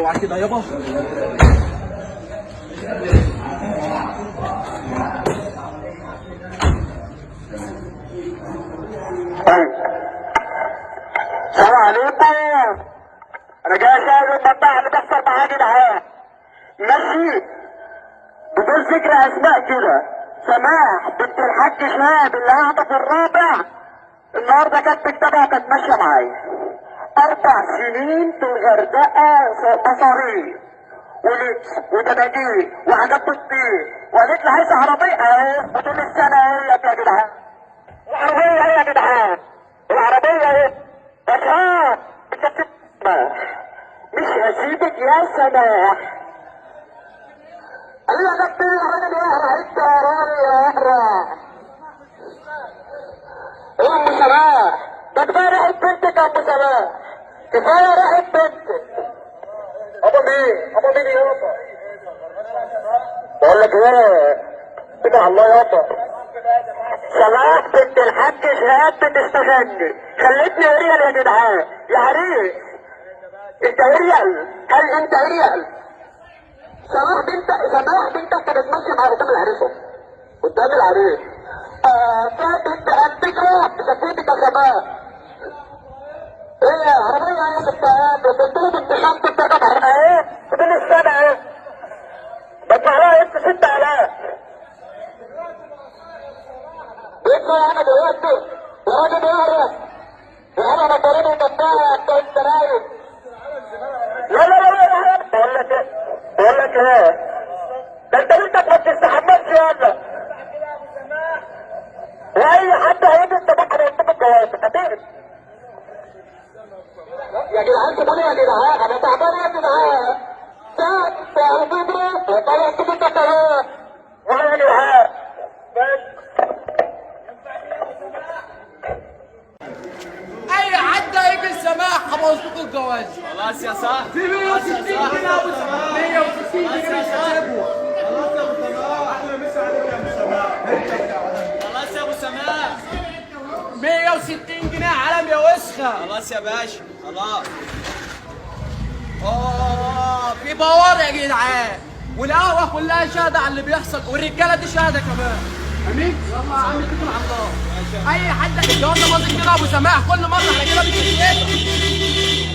اوعى كده يابا. السلام عليكم. انا جاي اشاهد المطبعة اللي بيحصل معايا يا جدعان. ماشي بدون ذكر اسماء كده. سماح بنت الحاج شهاب اللي قاعده في الرابع النهارده كانت بتتابع وكانت ماشيه معايا 4 سنين في الغردقه مصاريف ولبس ودباديب وحاجات بتطير وقالت لي عايزه عربيه اهي بطول السنه اهي يا جدعان. العربيه اهي يا جدعان. العربيه اهي يا شهاب انت بتسمع مش هسيبك يا سماح. قال لي يا دكتور يا راجل اقرا انت يا راجل يا اقرا. ايه يا ام سماح؟ ده كفايه ريحه بنتك يا ام سماح. كفايه ريحه بنتك. ابو مين؟ ابو مين يابا؟ بقول لك ايه؟ كده على الله يابا. سماح بنت الحاج شهاب بتستغني خلتني اريال يا جدعان. يا عريس انت اريال؟ هل انت اريال؟ سماح بنتك كانت ماشيه مع قدام العريس قدام العريس. كانت انتجه بسكوتك يا سماح. ايه عربيه ايه يا ستات؟ قلت له بنت خالتك بتركب عربيه ايه؟ فضل السنه ايه؟ بدفع لها انت 6000. يدفع يا احمد ويدي يا راجل اقرا. يا انا مطارين ومطاها انت انت نايم. لا بقول لك ايه؟ ده انت بنتك ما بتستحملش يلا. واي حد هيجي انت بكره يطلب الجواز هتقرف. يا جدعان سيبوني يا جدعان انا تعبان يا جدعان. ساعة يا بدري طلع كده كلام. ولا يا جدعان اي حد هيجي السماح هبوظ لكم الجواز. خلاص يا صاحبي. في 160 جنيه يا ابو سماح. 160 جنيه مش هسيبه. خلاص يا ابو سماح. احلى مسا عليك يا ابو سماح. خلاص يا ابو سماح. 160 جنيه علم يا وسخه. خلاص يا باشا خلاص. في بوار يا جدعان والقهوه كلها شاهده على اللي بيحصل والرجاله دي شاهده كمان. امين يلا يا عم اتكل على الله. اي حد الجواز باظت كده ابو سماح كل مره على كده بتتقطع.